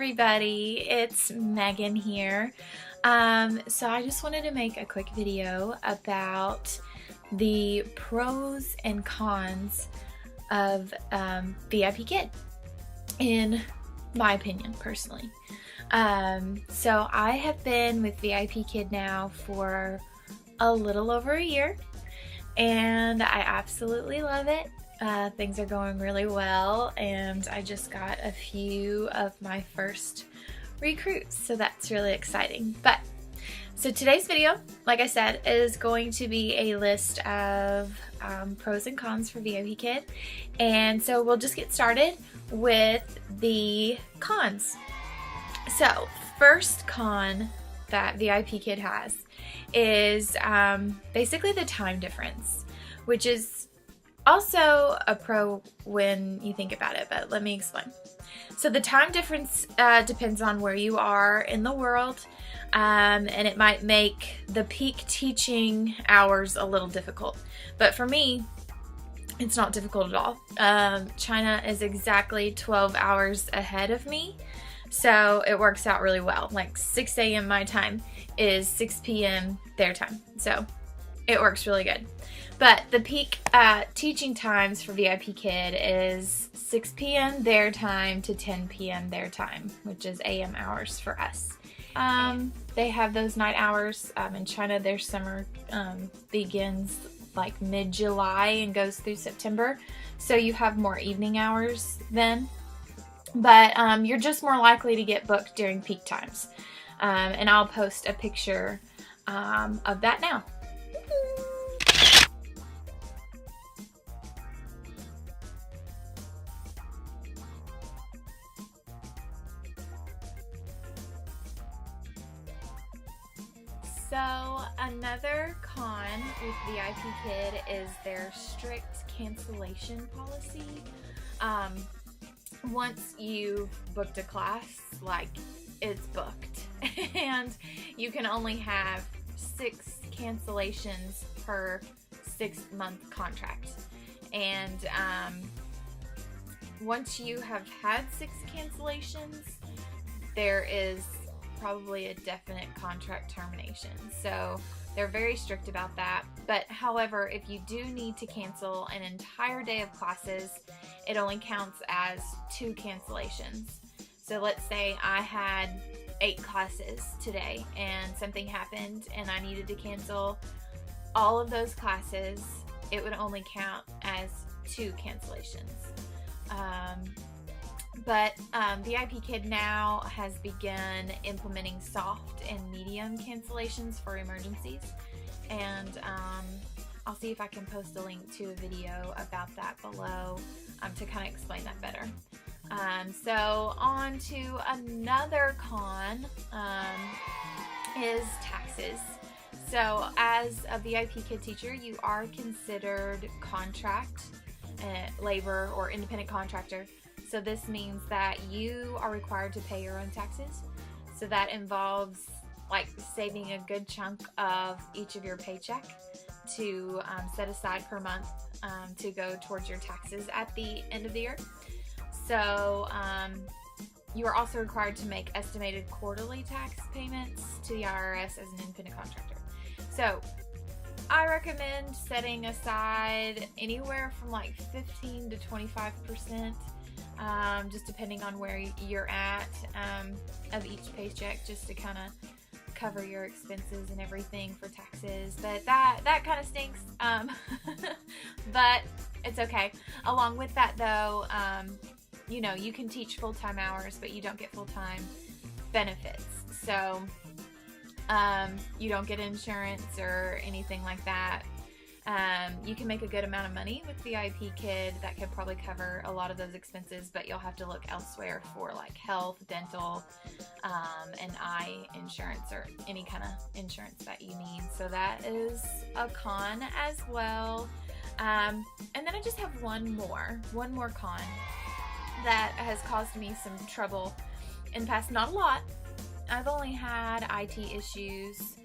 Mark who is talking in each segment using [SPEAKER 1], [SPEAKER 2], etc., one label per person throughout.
[SPEAKER 1] everybody, it's Megan here. So I just wanted to make a quick video about the pros and cons of VIPKID, in my opinion, personally. So I have been with VIPKID now for a little over a year, and I absolutely love it. Things are going really well, and I just got a few of my first recruits, so that's really exciting. So today's video, like I said, is going to be a list of pros and cons for VIPKID, and so we'll just get started with the cons. So first con that VIPKID has is basically the time difference, which is also a pro when you think about it, but let me explain. So the time difference depends on where you are in the world, and it might make the peak teaching hours a little difficult. But for me, it's not difficult at all. China is exactly 12 hours ahead of me, so it works out really well. Like 6 a.m. my time is 6 p.m. their time, so it works really good. But the peak teaching times for VIPKID is 6 p.m. their time to 10 p.m. their time, which is AM hours for us. They have those night hours. In China, their summer begins like mid-July and goes through September, so you have more evening hours then. But you're just more likely to get booked during peak times. And I'll post a picture of that now. So another con with VIPKID is their strict cancellation policy. Once you've booked a class, like, it's booked, and you can only have 6 cancellations per 6-month contract. And once you have had 6 cancellations, there is probably a definite contract termination. So they're very strict about that. But however, if you do need to cancel an entire day of classes, it only counts as 2 cancellations. So let's say I had 8 classes today and something happened and I needed to cancel all of those classes, it would only count as 2 cancellations. But VIPKID now has begun implementing soft and medium cancellations for emergencies, and I'll see if I can post a link to a video about that below to kind of explain that better. So on to another con is taxes. So as a VIPKID teacher, you are considered contract labor or independent contractor. So this means that you are required to pay your own taxes. So that involves like saving a good chunk of each of your paycheck to set aside per month to go towards your taxes at the end of the year. So you are also required to make estimated quarterly tax payments to the IRS as an independent contractor. So I recommend setting aside anywhere from like 15 to 25%. Just depending on where you're at of each paycheck, just to kind of cover your expenses and everything for taxes. But that kind of stinks, but it's okay. Along with that though, you know, you can teach full-time hours, but you don't get full-time benefits. So you don't get insurance or anything like that. You can make a good amount of money with VIPKID that could probably cover a lot of those expenses, but you'll have to look elsewhere for like health, dental, and eye insurance or any kind of insurance that you need. So that is a con as well. And then I just have one more con that has caused me some trouble in the past. Not a lot. I've only had IT issues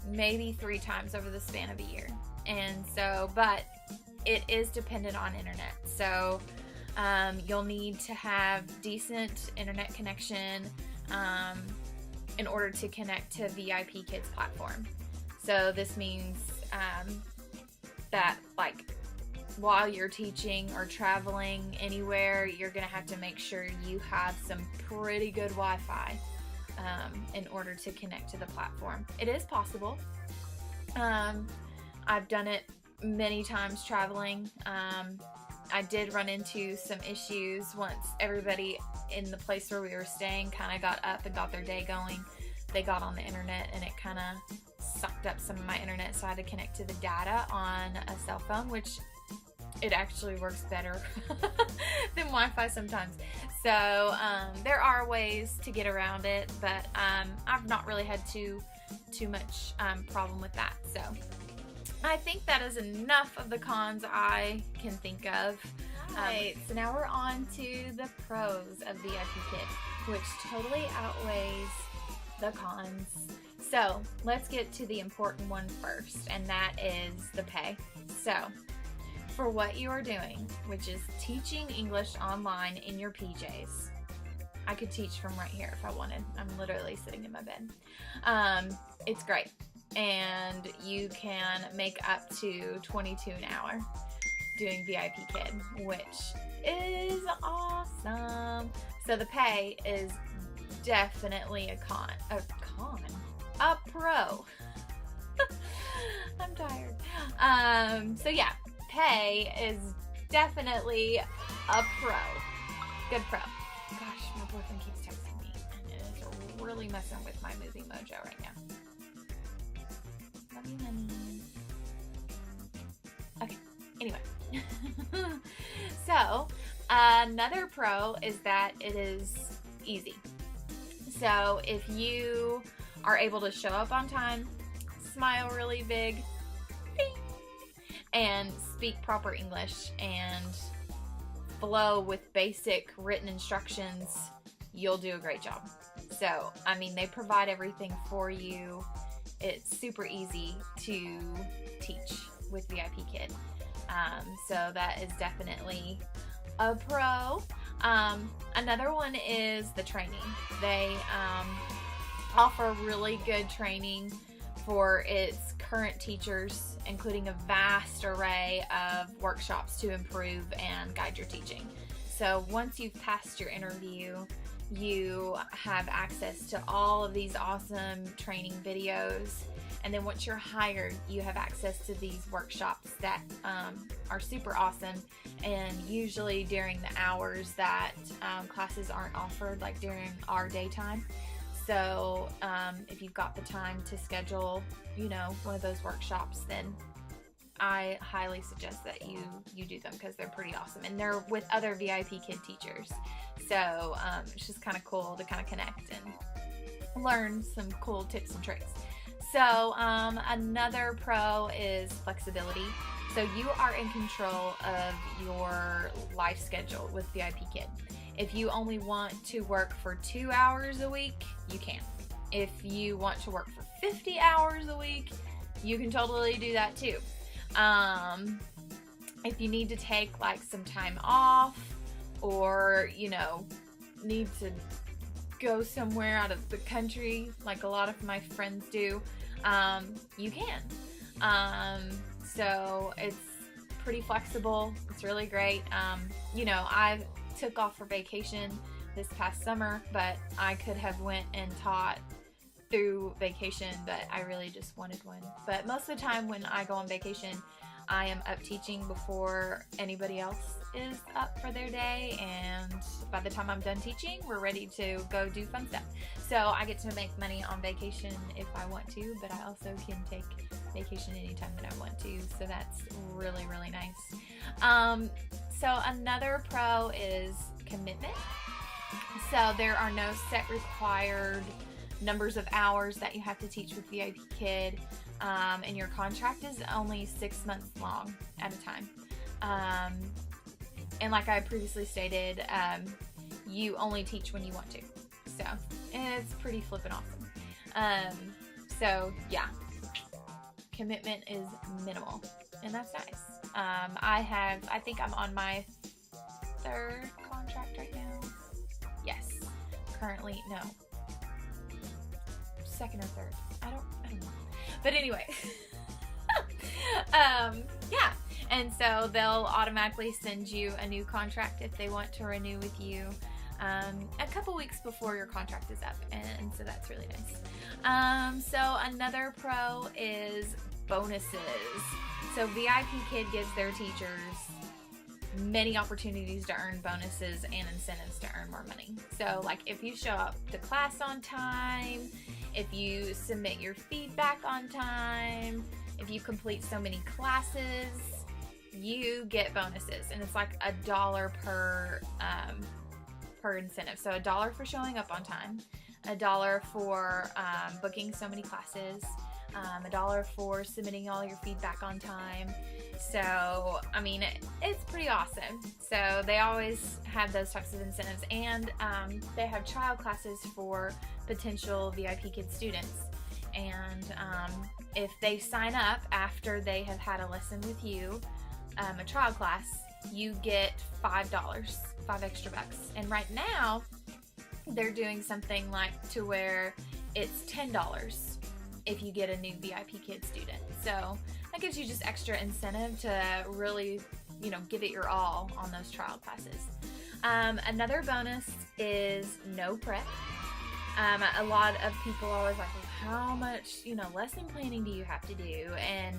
[SPEAKER 1] maybe 3 times over the span of a year. And so, but it is dependent on internet. So You'll need to have decent internet connection in order to connect to VIPKID's platform. So this means that like while you're teaching or traveling anywhere, you're gonna have to make sure you have some pretty good Wi-Fi in order to connect to the platform. It is possible. I've done it many times traveling. I did run into some issues once everybody in the place where we were staying kind of got up and got their day going. They got on the internet and it kind of sucked up some of my internet, so I had to connect to the data on a cell phone, which it actually works better than Wi-Fi sometimes. So there are ways to get around it, but I've not really had too much problem with that. So I think that is enough of the cons I can think of. Alright, so now we're on to the pros of VIPKID, which totally outweighs the cons. So let's get to the important one first, and that is the pay. So for what you are doing, which is teaching English online in your PJs, I could teach from right here if I wanted. I'm literally sitting in my bed. It's great. And you can make up to $22 an hour doing VIPKID, which is awesome. So the pay is definitely a pro. I'm tired. So yeah, pay is definitely a pro. Good pro. Gosh, my boyfriend keeps texting me, and it is really messing with my movie mojo right now. Love you, honey. Okay, anyway. So, another pro is that it is easy. So, if you are able to show up on time, smile really big, ding, and speak proper English and flow with basic written instructions, you'll do a great job. So, I mean, they provide everything for you. It's super easy to teach with VIPKID. So that is definitely a pro. Another one is the training. They offer really good training for its current teachers, including a vast array of workshops to improve and guide your teaching. So once you've passed your interview, you have access to all of these awesome training videos. And then once you're hired, you have access to these workshops that are super awesome, and usually during the hours that classes aren't offered, like during our daytime. So if you've got the time to schedule, you know, one of those workshops, then I highly suggest that you do them, because they're pretty awesome, and they're with other VIPKID teachers. So it's just kind of cool to kind of connect and learn some cool tips and tricks. So another pro is flexibility. So you are in control of your life schedule with VIPKID. If you only want to work for 2 hours a week, you can. If you want to work for 50 hours a week, you can totally do that too. If you need to take like some time off, or you know, need to go somewhere out of the country like a lot of my friends do, you can. So it's pretty flexible. It's really great. You know, I took off for vacation this past summer, but I could have went and taught through vacation, but I really just wanted one. But most of the time when I go on vacation, I am up teaching before anybody else is up for their day, and by the time I'm done teaching, we're ready to go do fun stuff. So I get to make money on vacation if I want to, but I also can take vacation anytime that I want to, so that's really, really nice. So another pro is commitment. So there are no set required numbers of hours that you have to teach with VIPKID, and your contract is only 6 months long at a time. And like I previously stated, you only teach when you want to. So it's pretty flippin' awesome. So yeah, commitment is minimal, and that's nice. I think I'm on my third contract right now. Yes. Currently, no. Second or third. I don't know. But anyway. Yeah. And so they'll automatically send you a new contract if they want to renew with you a couple weeks before your contract is up. And so that's really nice. So another pro is bonuses. So VIPKid gives their teachers many opportunities to earn bonuses and incentives to earn more money. So like if you show up to class on time, if you submit your feedback on time, if you complete so many classes, you get bonuses, and it's like $1 per incentive. So $1 for showing up on time, $1 for booking so many classes, $1 for submitting all your feedback on time. So, I mean, it's pretty awesome. So they always have those types of incentives, and they have trial classes for potential VIPKid students. And if they sign up after they have had a lesson with you, a trial class, you get $5, 5 extra bucks. And right now, they're doing something like to where it's $10 if you get a new VIPKid student. So that gives you just extra incentive to really, you know, give it your all on those trial classes. Another bonus is no prep. A lot of people are always like, well, how much, you know, lesson planning do you have to do? And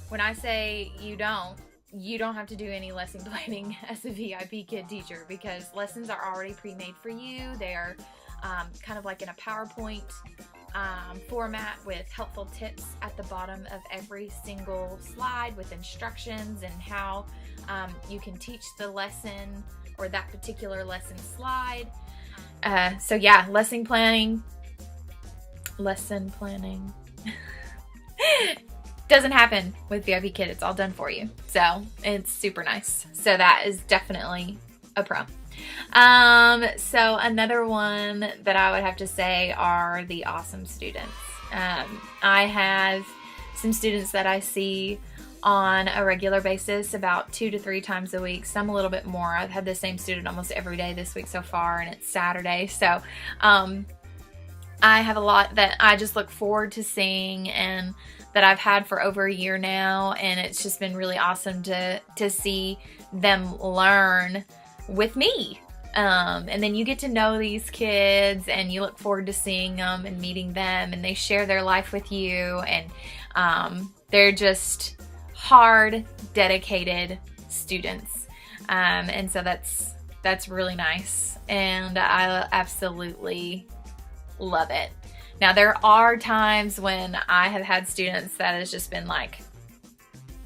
[SPEAKER 1] when I say you don't have to do any lesson planning as a VIPKid teacher, because lessons are already pre-made for you. They are kind of like in a PowerPoint format with helpful tips at the bottom of every single slide with instructions and how you can teach the lesson or that particular lesson slide. So yeah, lesson planning doesn't happen with VIPKid. It's all done for you. So it's super nice. So that is definitely a pro. So another one that I would have to say are the awesome students. I have some students that I see on a regular basis about 2 to 3 times a week, some a little bit more. I've had the same student almost every day this week so far, and it's Saturday. So I have a lot that I just look forward to seeing and that I've had for over a year now, and it's just been really awesome to see them learn with me. And then you get to know these kids and you look forward to seeing them and meeting them, and they share their life with you, and they're just hard, dedicated students. And so that's really nice, and I absolutely love it. Now, there are times when I have had students that has just been like,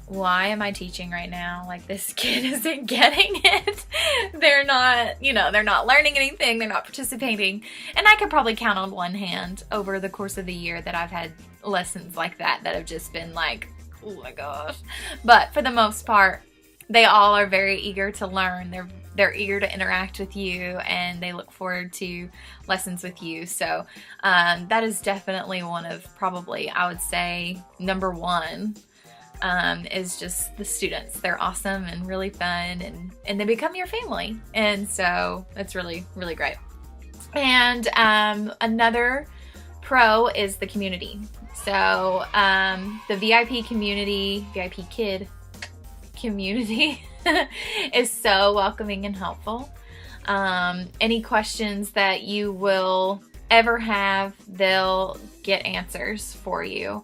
[SPEAKER 1] why am I teaching right now? Like, this kid isn't getting it. They're not, you know, they're not learning anything. They're not participating. And I could probably count on one hand over the course of the year that I've had lessons like that have just been like, oh my gosh. But for the most part, they all are very eager to learn. They're eager to interact with you, and they look forward to lessons with you. So that is definitely one of, probably, I would say, number one, is just the students. They're awesome and really fun, and they become your family. And so that's really, really great. And another pro is the community. So the VIP community, VIPKid community is so welcoming and helpful. Any questions that you will ever have, they'll get answers for you.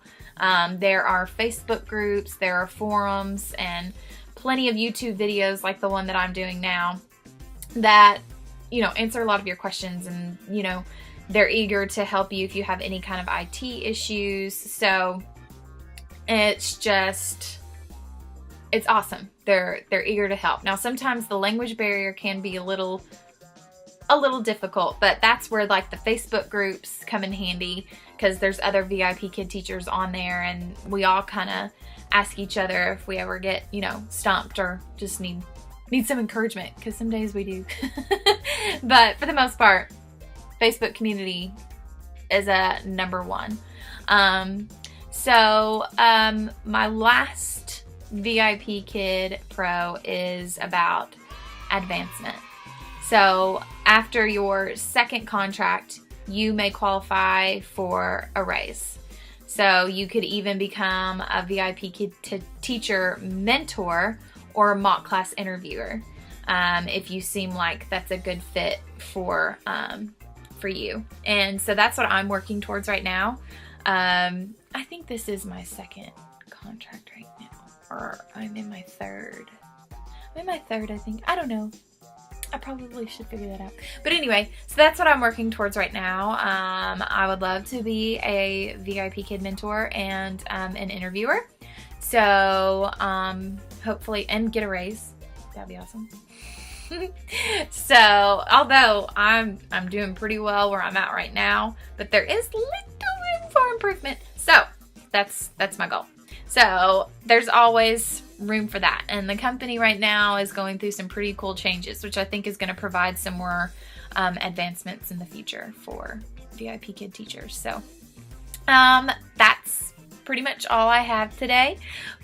[SPEAKER 1] There are Facebook groups, there are forums, and plenty of YouTube videos like the one that I'm doing now that, you know, answer a lot of your questions, and, you know, they're eager to help you if you have any kind of IT issues. So it's just, it's awesome. They're eager to help. Now, sometimes the language barrier can be a little difficult, but that's where like the Facebook groups come in handy, because there's other VIPKid teachers on there, and we all kind of ask each other if we ever get, you know, stumped or just need some encouragement, because some days we do. But for the most part, Facebook community is a number one. So my last VIPKid pro is about advancement. So after your second contract, you may qualify for a raise. So you could even become a VIPKid teacher mentor or a mock class interviewer if you seem like that's a good fit for you. And so that's what I'm working towards right now. I think this is my second contract right now, or I'm in my third. I think. I don't know. I probably should figure that out. But anyway, so that's what I'm working towards right now. I would love to be a VIPKid mentor and an interviewer. So hopefully, and get a raise. That'd be awesome. So although I'm doing pretty well where I'm at right now, but there is little room for improvement. So that's my goal. So there's always room for that. And the company right now is going through some pretty cool changes, which I think is going to provide some more advancements in the future for VIPKid teachers. So that's pretty much all I have today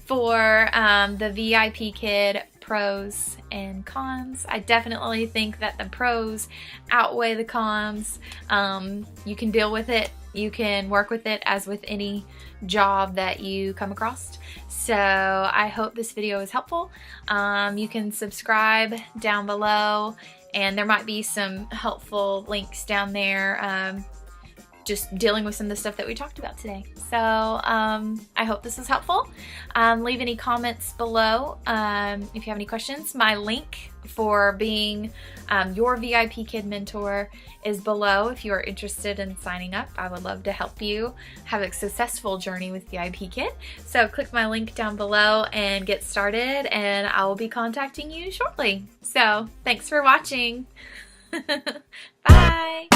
[SPEAKER 1] for the VIPKid pros and cons. I definitely think that the pros outweigh the cons. You can deal with it. You can work with it as with any job that you come across. So I hope this video is helpful. You can subscribe down below, and there might be some helpful links down there just dealing with some of the stuff that we talked about today. So I hope this was helpful. Leave any comments below if you have any questions. My link for being your VIPKid mentor is below if you are interested in signing up. I would love to help you have a successful journey with VIPKid. So click my link down below and get started, and I will be contacting you shortly. So thanks for watching. Bye.